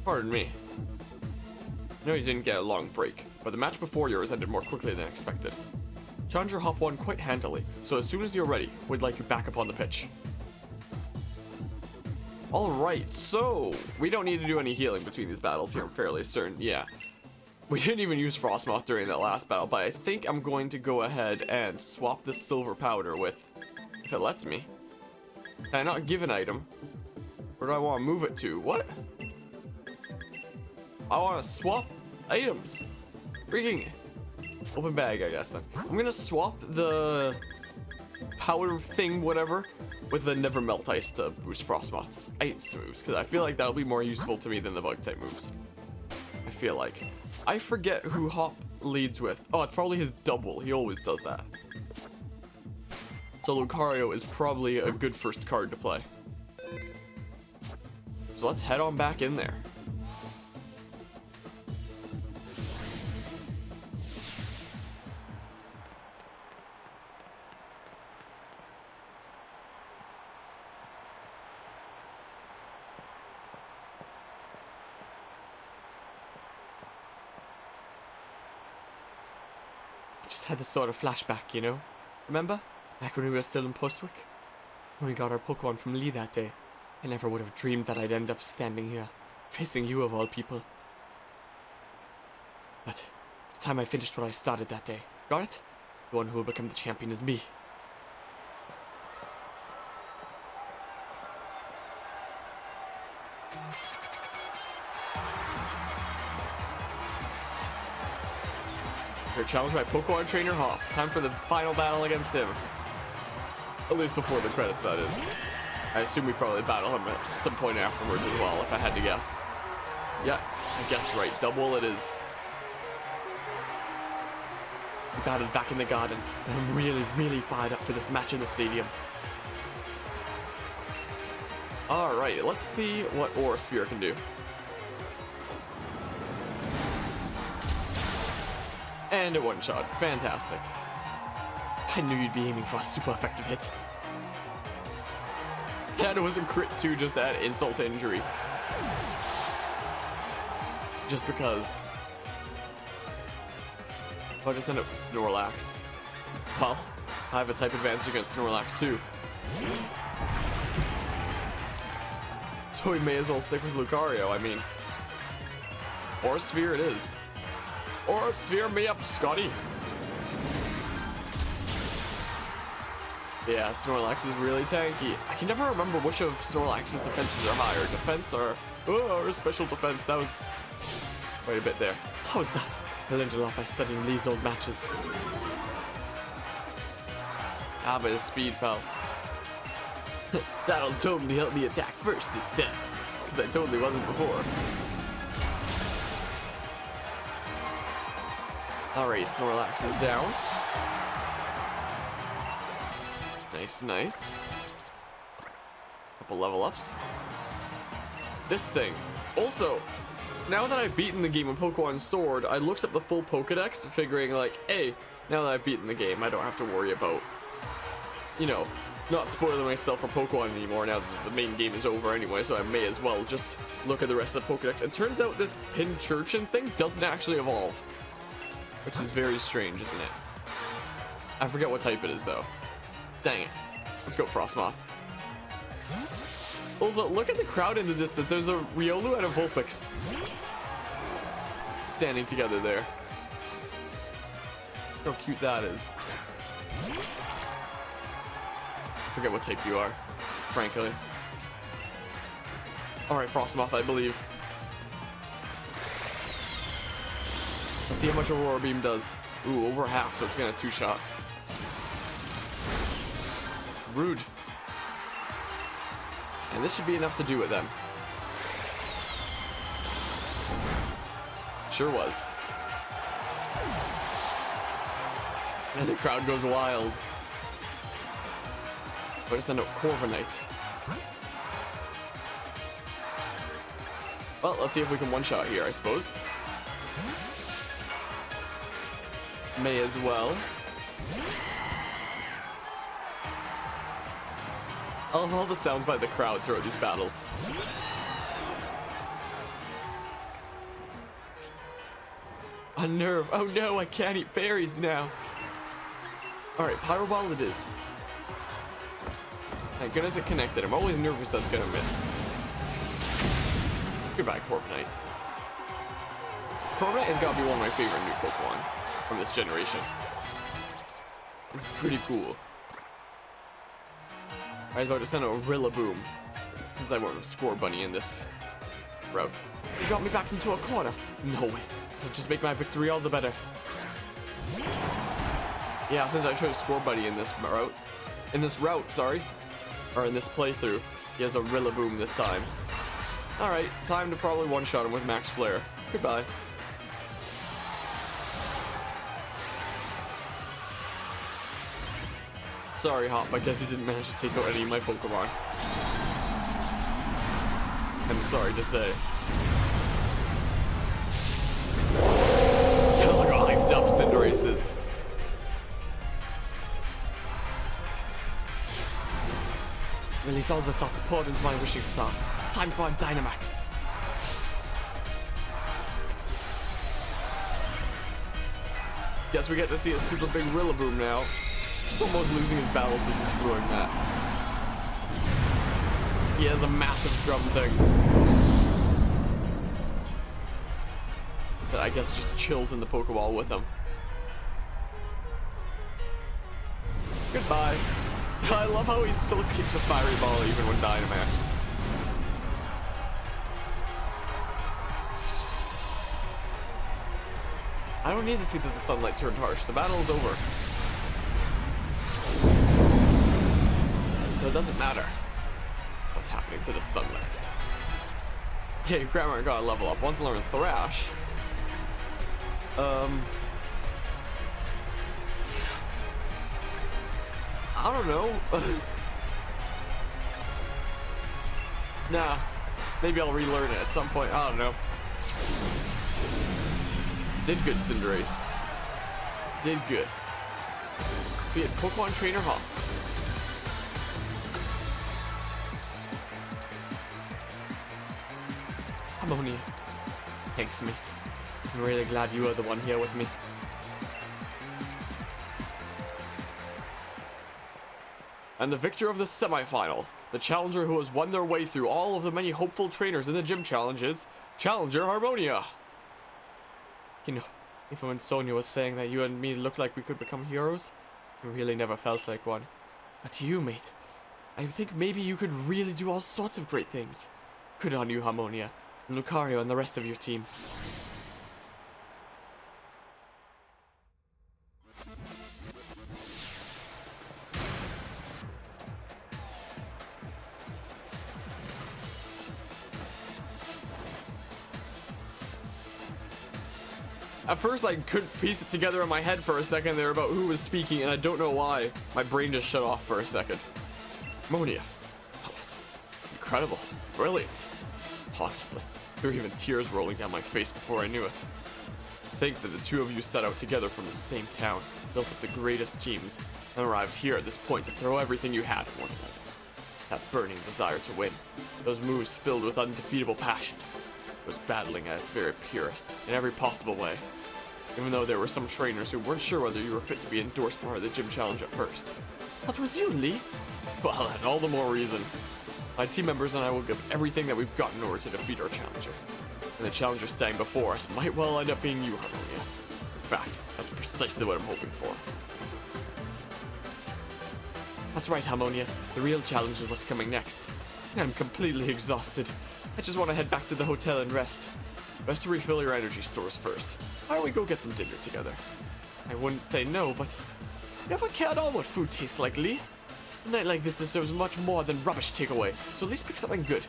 Pardon me. I know you didn't get a long break, but the match before yours ended more quickly than expected. Challenger Hop won quite handily, so as soon as you're ready, we'd like you back up on the pitch. Alright, so we don't need to do any healing between these battles here, I'm fairly certain. Yeah. We didn't even use Frostmoth during that last battle, but I think I'm going to go ahead and swap this silver powder with, if it lets me. Can I not give an item? Where do I want to move it to? What? I want to swap items. Freaking open bag, I guess then. I'm gonna swap the powder thing, whatever, with the Never Melt Ice to boost Frostmoth's ice moves, because I feel like that'll be more useful to me than the bug type moves. I feel like. I forget who Hop leads with. Oh, it's probably his double. He always does that. So Lucario is probably a good first card to play. So let's head on back in there. Had this sort of flashback, you know? Remember? Back when we were still in Postwick? When we got our Pokemon from Lee that day. I never would have dreamed that I'd end up standing here, facing you of all people. But it's time I finished what I started that day. Got it? The one who will become the champion is me. You're challenged by Pokemon Trainer Hop. Time for the final battle against him. At least before the credits, that is. I assume we probably battle him at some point afterwards as well, if I had to guess. Yeah, I guessed right. Double it is. We battled back in the garden, and I'm really fired up for this match in the stadium. Alright, let's see what Aura Sphere can do. And a one-shot. Fantastic. I knew you'd be aiming for a super effective hit. That was a crit too, just to add insult to injury. Just because. I'll just end up Snorlax. Well, I have a type advantage against Snorlax too. So we may as well stick with Lucario, I mean. Or Sphere it is. Or sphere me up, Scotty. Yeah, Snorlax is really tanky. I can never remember which of Snorlax's defenses are higher. Defense or special defense. That was quite a bit there. How was that? I learned a lot by studying these old matches. Ah, but his speed fell. That'll totally help me attack first this time, because I totally wasn't before. Alright, Snorlax is down. Nice. Couple level ups. This thing. Also, now that I've beaten the game in Pokemon Sword, I looked up the full Pokedex, figuring like, hey, now that I've beaten the game, I don't have to worry about, you know, not spoiling myself for Pokemon anymore now that the main game is over anyway, so I may as well just look at the rest of the Pokedex. It turns out this Pincurchin thing doesn't actually evolve. Which is very strange, isn't it? I forget what type it is, though. Dang it. Let's go Frostmoth. Also, look at the crowd in the distance. There's a Riolu and a Vulpix standing together there. Look how cute that is. I forget what type you are, frankly. Alright, Frostmoth, I believe. Let's see how much Aurora Beam does. Ooh, over half, so it's gonna two-shot. Rude. And this should be enough to do it then. Sure was. And the crowd goes wild. But just end up Corviknight. Well, let's see if we can one-shot here, I suppose. May as well. I love all the sounds by the crowd throughout these battles. A nerve. Oh no, I can't eat berries now. Alright, Pyro Ball it is. Thank goodness it connected. I'm always nervous that's gonna miss. Goodbye, Corviknight. Corviknight has gotta be one of my favorite new Pokemon from this generation. It's pretty cool. I was about to send a Rillaboom, since I went with Score Bunny in this route. You got me back into a corner. No way. This will just make my victory all the better. Yeah, since I chose Score Bunny in this route, sorry. Or in this playthrough, he has a Rillaboom this time. Alright, time to probably one-shot him with Max Flare. Goodbye. Sorry, Hop, I guess he didn't manage to take out any of my Pokemon. I'm sorry to say. Look how hyped up Cinderace is. Release all the thoughts poured into my wishing star. Time for a Dynamax. Guess we get to see a super big Rillaboom now. He's almost losing his battles as he's throwing that. He has a massive drum thing. That I guess just chills in the Pokeball with him. Goodbye. I love how he still kicks a Fiery Ball even when Dynamax. I don't need to see that the sunlight turned harsh. The battle is over. So it doesn't matter what's happening to the sunlight. Yeah, your grammar gotta level up. Once I learn Thrash. I don't know. Nah. Maybe I'll relearn it at some point. I don't know. Did good, Cinderace. Did good. Be it Pokemon Trainer Hop. Ammonia. Thanks, mate. I'm really glad you are the one here with me. And the victor of the semifinals, the challenger who has won their way through all of the many hopeful trainers in the gym challenges, Challenger Harmonia. You know, even when Sonia was saying that you and me looked like we could become heroes, I really never felt like one. But you, mate, I think maybe you could really do all sorts of great things. Good on you, Harmonia, and Lucario and the rest of your team. At first, I couldn't piece it together in my head for a second there about who was speaking, and I don't know why. My brain just shut off for a second. Monia. That was incredible. Brilliant. Honestly, there were even tears rolling down my face before I knew it. Think that the two of you set out together from the same town, built up the greatest teams, and arrived here at this point to throw everything you had at one another. That burning desire to win. Those moves filled with undefeatable passion. Was battling at its very purest, in every possible way. Even though there were some trainers who weren't sure whether you were fit to be endorsed part of the gym challenge at first. That was you, Lee. Well, and all the more reason. My team members and I will give everything that we've got in order to defeat our challenger. And the challenger standing before us might well end up being you, Harmonia. In fact, that's precisely what I'm hoping for. That's right, Harmonia. The real challenge is what's coming next. I'm completely exhausted. I just want to head back to the hotel and rest. Best to refill your energy stores first. Why don't we go get some dinner together? I wouldn't say no, but I never care at all what food tastes like, Lee. A night like this deserves much more than rubbish takeaway, so at least pick something good.